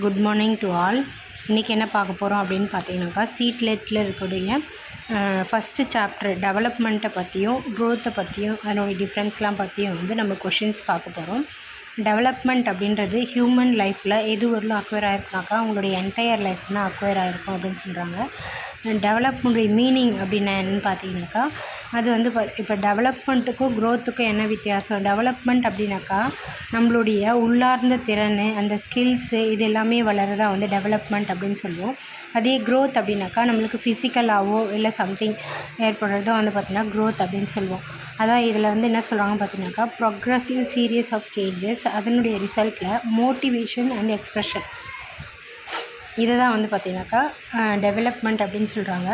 Good morning to all. இன்றைக்கி என்ன பார்க்க போகிறோம் அப்படின்னு பார்த்தீங்கன்னாக்கா, சீட்லெட்டில் இருக்கக்கூடிய ஃபஸ்ட்டு சாப்டர் டெவலப்மெண்ட்டை பற்றியும் க்ரோத்தை பற்றியும் அதனுடைய டிஃப்ரென்ஸ்லாம் பற்றியும் நம்ம கொஷின்ஸ் பார்க்க போகிறோம். டெவலப்மெண்ட் அப்படின்றது ஹியூமன் லைஃப்பில் எது வரலும் அக்வயர் ஆகிருக்குனாக்கா அவங்களுடைய என்டையர் லைஃப்னால் அக்வயர் ஆகிருக்கும் அப்படின்னு சொல்கிறாங்க. டெவலப்மெண்ட்டுடைய மீனிங் அப்படின்னா என்னென்னு பார்த்தீங்கன்னாக்கா, அது இப்போ டெவலப்மெண்ட்டுக்கும் க்ரோத்துக்கும் என்ன வித்தியாசம்? டெவலப்மெண்ட் அப்படின்னாக்கா நம்மளுடைய உள்ளார்ந்த திறன், அந்த ஸ்கில்ஸு இது எல்லாமே வளரதான் டெவலப்மெண்ட் அப்படின்னு சொல்லுவோம். அதே க்ரோத் அப்படின்னாக்கா நம்மளுக்கு ஃபிசிக்கலாகவோ இல்லை சம்திங் ஏற்படுறதோ பார்த்திங்கன்னா க்ரோத் அப்படின்னு சொல்லுவோம். அதான் இதில் என்ன சொல்கிறாங்கன்னு பார்த்தீங்கன்னாக்கா, ப்ரொக்ரெசிவ் சீரியஸ் ஆஃப் சேஞ்சஸ், அதனுடைய ரிசல்ட்டில் மோட்டிவேஷன் அண்ட் எக்ஸ்ப்ரெஷன், இதை தான் பார்த்திங்கனாக்கா டெவலப்மெண்ட் அப்படின்னு சொல்கிறாங்க.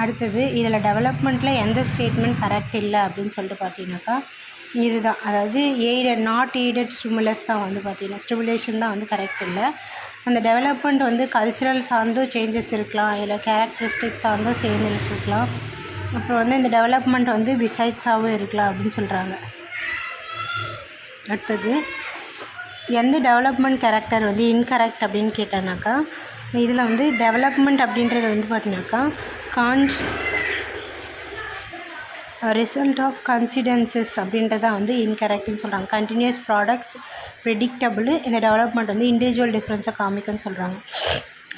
அடுத்தது இதில் டெவலப்மெண்ட்டில் எந்த ஸ்டேட்மெண்ட் கரெக்ட் இல்லை அப்படின்னு சொல்லிட்டு பார்த்தீங்கன்னாக்கா இதுதான். அதாவது நாட் எய்டட் ஸ்டிமுலஸ் தான் பார்த்திங்கன்னா ஸ்டிமுலேஷன் தான் கரெக்ட் இல்லை. அந்த டெவலப்மெண்ட் கல்ச்சுரல் சார்ந்தும் சேஞ்சஸ் இருக்கலாம், இல்லை கேரக்டரிஸ்டிக்ஸ் சார்ந்தும் சேஞ்சஸ் இருக்கலாம். அப்புறம் இந்த டெவலப்மெண்ட் பிசைட்ஸாகவும் இருக்கலாம் அப்படின்னு சொல்கிறாங்க. அடுத்தது எந்த டெவலப்மெண்ட் கேரக்டர் இன்கரெக்ட் அப்படின்னு கேட்டானாக்கா, இதில் டெவலப்மெண்ட் அப்படின்றது பார்த்தீங்கன்னாக்கா ரிசல்ட் ஆஃப் கான்சிடென்சஸ் அப்படின்றத இன்கரெக்ட்னு சொல்கிறாங்க. கண்டினியூஸ் ப்ராடக்ட்ஸ் ப்ரெடிக்டபிள், இந்த டெவலப்மெண்ட் இண்டிவிஜுவல் டிஃப்ரென்ஸை காமிக்குன்னு சொல்கிறாங்க.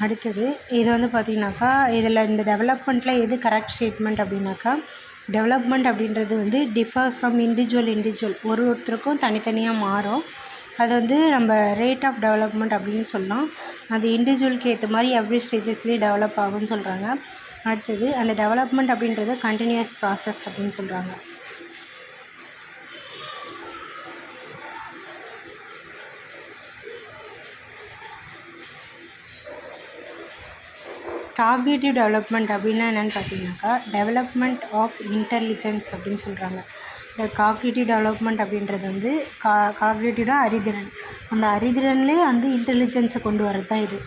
அடுத்தது இது பார்த்திங்கனாக்கா, இதில் இந்த டெவலப்மெண்ட்டில் எது கரெக்ட் ஸ்டேட்மெண்ட் அப்படின்னாக்கா, டெவலப்மெண்ட் அப்படின்றது டிஃபர் ஃப்ரம் இண்டிவிஜுவல் ஒருத்தருக்கும் தனித்தனியாக மாறும். அது நம்ம ரேட் ஆஃப் டெவலப்மெண்ட் அப்படின்னு சொல்லலாம். அது இண்டிவிஜுவலுக்கு ஏற்ற மாதிரி எவ்ரி ஸ்டேஜஸ்லேயே டெவலப் ஆகும்னு சொல்கிறாங்க. அடுத்தது அந்த டெவலப்மெண்ட் அப்படின்றது கண்டினியூஸ் ப்ராசஸ் அப்படின்னு சொல்கிறாங்க. காக்னிட்டிவ் டெவலப்மெண்ட் அப்படின்னா என்னென்னு பார்த்தீங்கன்னாக்கா, டெவலப்மெண்ட் ஆஃப் இன்டெலிஜென்ஸ் அப்படின்னு சொல்கிறாங்க. இந்த காக்னிட்டிவ் டெவலப்மெண்ட் அப்படின்றது காக்னிட்டிவ்னா அறிதிறன், அந்த அறிதிறன்லேயே இன்டெலிஜென்ஸை கொண்டு வரது தான் இது.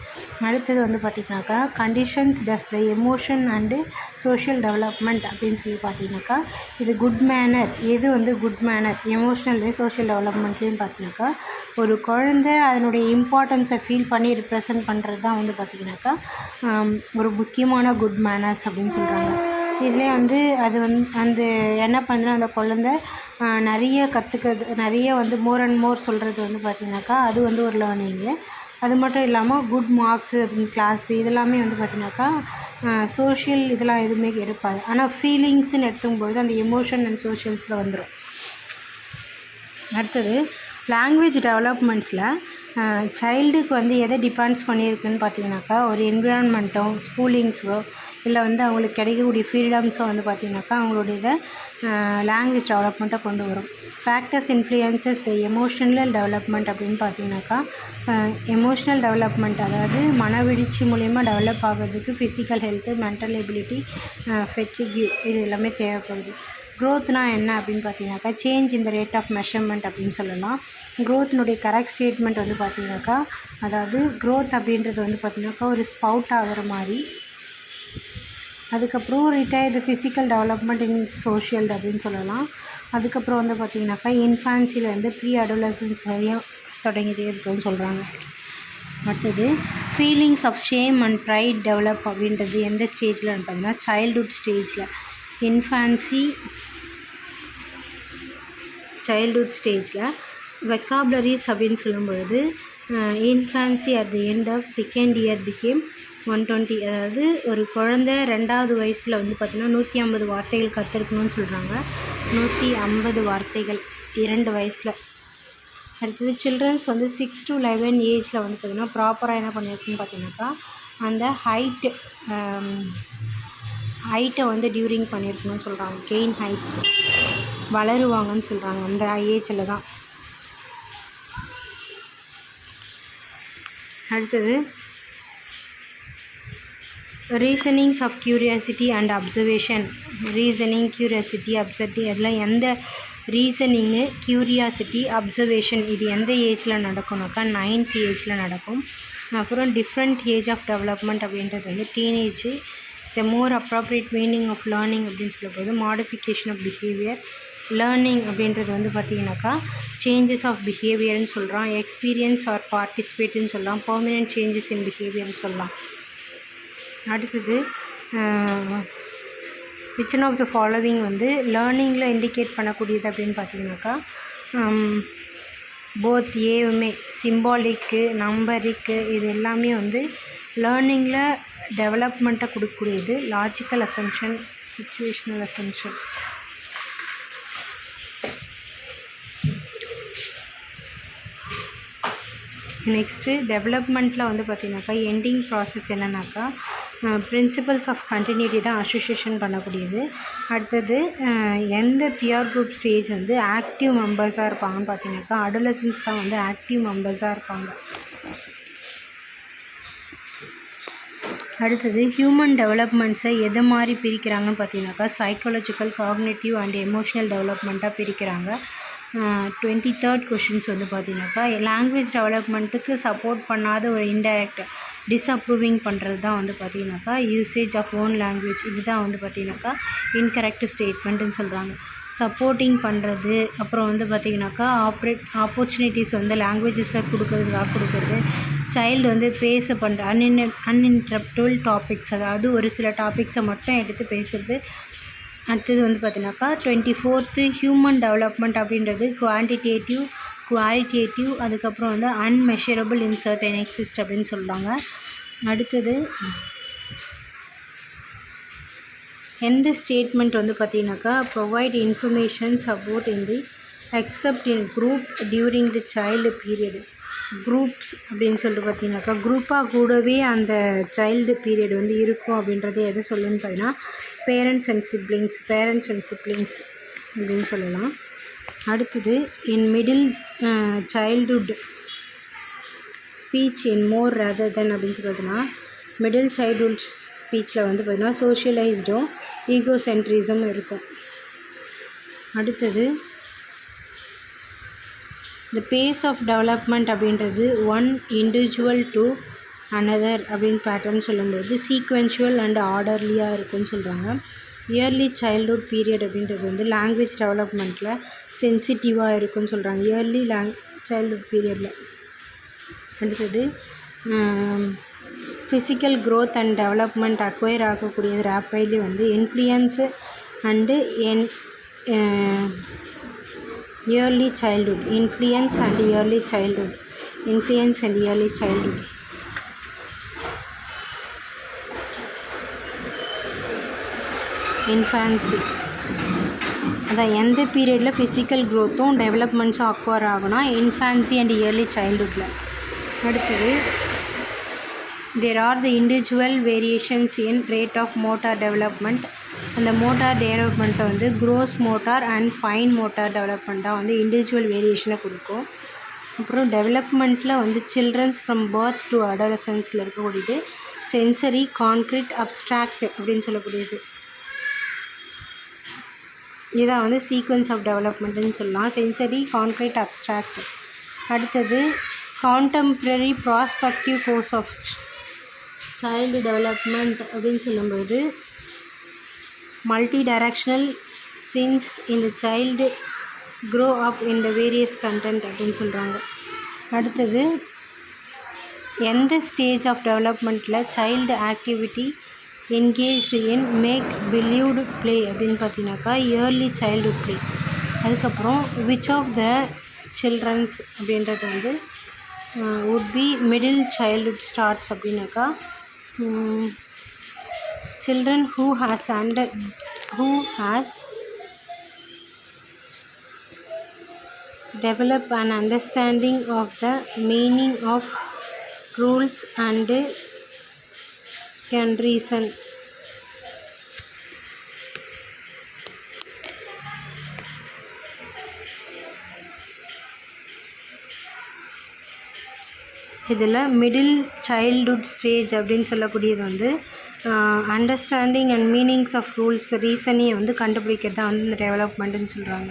அடுத்தது பார்த்திங்கனாக்கா, conditions does the emotion and social development அப்படின்னு சொல்லி பார்த்தீங்கன்னாக்கா, இது குட் மேனர். எது குட் மேனர் எமோஷனல்லையும் சோஷியல் டெவலப்மெண்ட்லேயும் பார்த்தீங்கன்னாக்கா, ஒரு குழந்தை அதனுடைய இம்பார்ட்டன்ஸை ஃபீல் பண்ணி ரிப்ரசன்ட் பண்ணுறது தான் பார்த்திங்கனாக்கா ஒரு முக்கியமான குட் மேனர்ஸ் அப்படின்னு சொல்கிறாங்க. இதுலேயே அது அந்த என்ன பண்ணுற அந்த குழந்தை நிறைய கற்றுக்கிறது, நிறைய மோர் அண்ட் மோர் சொல்கிறது பார்த்திங்கனாக்கா அது ஒரு லேர்னிங்கு. அது மட்டும் இல்லாமல் குட் மார்க்ஸு கிளாஸு இதெல்லாமே பார்த்திங்கனாக்கா சோஷியல் இதெல்லாம் எதுவுமே இருப்பாது. ஆனால் ஃபீலிங்ஸ்ன்னு எடுக்கும்பொழுது அந்த எமோஷன் அண்ட் சோஷியல்ஸில் வந்துடும். அடுத்தது லாங்குவேஜ் டெவலப்மெண்ட்ஸில் சைல்டுக்கு எதை டிபெண்ட்ஸ் பண்ணியிருக்குன்னு பார்த்தீங்கன்னாக்கா, ஒரு என்விரான்மெண்ட்டோ ஸ்கூலிங்ஸோ இல்லை அவங்களுக்கு கிடைக்கக்கூடிய ஃப்ரீடம்ஸோ பார்த்திங்கனாக்கா அவங்களுடைய இதை லாங்குவேஜ் டெவலப்மெண்ட்டை கொண்டு வரும். Factors influences the emotional development அப்படின்னு பார்த்தீங்கன்னாக்கா, எமோஷ்னல் டெவலப்மெண்ட் அதாவது மனவெழுச்சி மூலயமா டெவலப் ஆகிறதுக்கு physical health, mental ability, fatigue இது எல்லாமே தேவைப்படுது. க்ரோத்னா என்ன அப்படின்னு பார்த்தீங்கன்னாக்கா, சேஞ்ச் இந்த ரேட் ஆஃப் மெஷர்மெண்ட் அப்படின்னு சொல்லலாம். க்ரோத்னுடைய கரெக்ட் ஸ்டேட்மெண்ட் பார்த்தீங்கன்னாக்கா, அதாவது க்ரோத் அப்படின்றது பார்த்தீங்கன்னாக்கா ஒரு ஸ்பவுட் ஆகிற மாதிரி. அதுக்கப்புறம் retire the physical development in social அப்படின்னு சொல்லலாம். அதுக்கப்புறம் பார்த்திங்கனாக்கா இன்ஃபான்சிலேருந்து ப்ரீ அடோலசன்ஸ் வரையும் தொடங்கிட்டே இருக்குன்னு சொல்கிறாங்க. அடுத்தது feelings of shame and pride develop அப்படின்றது எந்த ஸ்டேஜில் பார்த்தீங்கன்னா சைல்ட்ஹுட் ஸ்டேஜில். சைல்ட்ஹுட் ஸ்டேஜில் வெக்காபுலரிஸ் அப்படின்னு சொல்லும்பொழுது infancy at the end of second year became 120, அதாவது ஒரு குழந்தை 2வது வயசில் பார்த்திங்கன்னா 150 வார்த்தைகள் கற்றுருக்கணும்னு சொல்கிறாங்க. 150 வார்த்தைகள் 2 வயசில். அடுத்தது சில்ட்ரன்ஸ் 6 to 11 ஏஜில் பார்த்திங்கன்னா ப்ராப்பராக என்ன பண்ணியிருக்குன்னு பார்த்தீங்கன்னாக்கா, அந்த ஹைட்டை டியூரிங் பண்ணியிருக்கணும்னு சொல்கிறாங்க. கெயின் ஹைட்ஸ் வளருவாங்கன்னு சொல்கிறாங்க அந்த ஏஜில் தான். அடுத்தது reasonings of curiosity and observation. Reasoning, curiosity, absurdity அதெல்லாம் எந்த ரீசனிங்கு, க்யூரியாசிட்டி, அப்சர்வேஷன் இது எந்த ஏஜில் நடக்கும்னாக்கா 9th ஏஜில் நடக்கும். அப்புறம் டிஃப்ரெண்ட் ஏஜ் ஆஃப் டெவலப்மெண்ட் அப்படின்றது teenage. It's a more appropriate meaning of learning அப்படின்னு சொல்லும்போது மாடிஃபிகேஷன் ஆஃப் பிஹேவியர், லேர்னிங் அப்படின்றது வந்து பார்த்திங்கனாக்கா சேஞ்சஸ் ஆஃப் பிஹேவியர்னு சொல்கிறோம், எக்ஸ்பீரியன்ஸ் ஆர் பார்ட்டிசிபேட்டுன்னு சொல்லலாம், பெர்மனெண்ட் சேஞ்சஸ் இன் பிஹேவியர்னு சொல்லலாம். அடுத்தது which one of the following வந்து லேர்னிங்கில் இண்டிகேட் பண்ணக்கூடியது அப்படின்னு பார்த்தீங்கன்னாக்கா போத் ஏவுமே சிம்பாலிக்கு நம்பரிக்கு இது எல்லாமே வந்து லேர்னிங்கில் டெவலப்மெண்ட்டை கொடுக்கக்கூடியது. Logical assumption, situational assumption. Next டெவலப்மெண்ட்டில் வந்து பார்த்திங்கனாக்கா எண்டிங் ப்ராசஸ் என்னன்னாக்கா பிரின்சிபல்ஸ் ஆஃப் கண்டினியூட்டி தான் அசோசியேஷன் பண்ணக்கூடியது. அடுத்தது எந்த பியர் குரூப் ஸ்டேஜ் வந்து ஆக்டிவ் மெம்பர்ஸாக இருப்பாங்கன்னு பார்த்தீங்கன்னாக்கா அடோலசன்ஸ் தான் வந்து ஆக்டிவ் மெம்பர்ஸாக இருப்பாங்க. அடுத்தது ஹியூமன் டெவலப்மெண்ட்ஸை எது மாதிரி பிரிக்கிறாங்கன்னு பார்த்தீங்கன்னாக்கா சைக்காலஜிக்கல், காக்னேட்டிவ் அண்ட் எமோஷ்னல் டெவலப்மெண்ட்டாக பிரிக்கிறாங்க. 23rd கொஷின்ஸ் வந்து பார்த்தீங்கன்னாக்கா லாங்குவேஜ் டெவலப்மெண்ட்டுக்கு சப்போர்ட் பண்ணாத ஒரு இன்டைரக்ட் டிஸ்அப்ரூவிங் பண்ணுறது தான் வந்து பார்த்திங்கனாக்கா யூசேஜ் ஆஃப் ஓன் லாங்குவேஜ். இது தான் வந்து பார்த்திங்கனாக்கா இன்கரெக்ட் ஸ்டேட்மெண்ட்டுன்னு சொல்கிறாங்க. சப்போர்ட்டிங் பண்ணுறது, அப்புறம் வந்து பார்த்திங்கனாக்கா ஆப்பர்ச்சுனிட்டிஸ் வந்து லாங்குவேஜஸை கொடுக்கறது, சைல்டு வந்து பேச பண்ணுற அன்இன்டரப்டபிள் டாபிக்ஸ், அதாவது ஒரு சில டாபிக்ஸை மட்டும் எடுத்து பேசுகிறது. அடுத்தது வந்து பார்த்திங்கனாக்கா 24th ஹியூமன் டெவலப்மெண்ட் அப்படின்றது குவான்டிடேட்டிவ், குவாலிட்டேட்டிவ், அதுக்கப்புறம் வந்து அன்மெஷரபிள் இன் சர்டன் எக்ஸிஸ்ட் அப்படின்னு சொல்லுவாங்க. அடுத்தது எந்த ஸ்டேட்மெண்ட் வந்து பார்த்திங்கனாக்கா provide informations about in the accept in group during the child period. Groups அப்படின்னு சொல்லிட்டு பார்த்திங்கனாக்கா குரூப்பாக கூடவே அந்த சைல்டு பீரியட் வந்து இருக்கும் அப்படின்றது எதை சொல்லுன்னு பார்த்தீங்கன்னா பேரண்ட்ஸ் அண்ட் சிப்ளிங்ஸ் அப்படின்னு சொல்லலாம். அடுத்தது இன் மிடில் சைல்டுஹுட் ஸ்பீச் இன் மோர் ரதர் தென் அப்படின்னு சொல்கிறதுனா மிடில் சைல்டுஹுட் ஸ்பீச்சில் வந்து பார்த்திங்கன்னா சோஷியலைஸ்டும் ஈகோசென்ட்ரிசம் இருக்கும். அடுத்தது the pace of development அப்படின்றது ஒன் இண்டிவிஜுவல் டு அனதர் அப்படின்னு பேட்டர்ன் சொல்லும்போது சீக்வென்ஷுவல் அண்ட் ஆர்டர்லியாக இருக்குன்னு சொல்கிறாங்க. இயர்லி சைல்ட்ஹுட் பீரியட் அப்படின்றது வந்து லாங்குவேஜ் டெவலப்மெண்ட்டில் சென்சிட்டிவாக இருக்குன்னு சொல்கிறாங்க இயர்லி சைல்ட்ஹுட் பீரியடில். அடுத்தது physical growth and development acquire ஆகக்கூடியது ரேப்பைட்லி வந்து influence and early childhood, influence and early childhood. Infancy அதான் எந்த பீரியடில் ஃபிசிக்கல் க்ரோத்தும் டெவலப்மெண்ட்ஸும் அக்வயர் ஆகுனா இன்ஃபான்சி அண்ட் இயர்லி சைல்ட்ஹுட்டில். அடுத்தது there are the individual variations in rate of motor development. அந்த மோட்டார் டெவலப்மெண்ட்டை வந்து gross motor and fine motor development தான் வந்து இண்டிவிஜுவல் வேரியேஷனை கொடுக்கும். அப்புறம் டெவலப்மெண்ட்டில் வந்து சில்ட்ரன்ஸ் ஃப்ரம் பர்த் டு அடாலசன்ஸில் இருக்கக்கூடியது சென்சரி, கான்க்ரீட், அப்ஸ்ட்ராக்ட் அப்படின்னு சொல்லக்கூடியது. இதான் வந்து சீக்வன்ஸ் ஆஃப் டெவலப்மெண்ட்டுன்னு சொல்லலாம், சென்சரி, கான்க்ரீட், அப்ஸ்ட்ராக்ட். அடுத்தது contemporary prospective course of child development அப்படின்னு சொல்லும்போது multi-directional since in the child grow up in the various content அப்படின்னு சொல்கிறாங்க. அடுத்தது எந்த ஸ்டேஜ் ஆஃப் டெவலப்மெண்ட்டில் child activity engaged in make believed play அப்படின்னு பார்த்தீங்கன்னாக்கா இயர்லி சைல்டுஹுட் ப்ளே. அதுக்கப்புறம் விச் ஆஃப் த சில்ட்ரன்ஸ் அப்படின்றது வந்து would be middle childhood starts அப்படின்னாக்கா children who has developed an understanding of the meaning of rules and can reason. இதில் middle childhood stage அப்படின்னு சொல்லக்கூடியது வந்து understanding and meanings of rules, ரீசனையும் வந்து கண்டுபிடிக்கிறது தான் வந்து இந்த டெவலப்மெண்ட்டுன்னு சொல்கிறாங்க.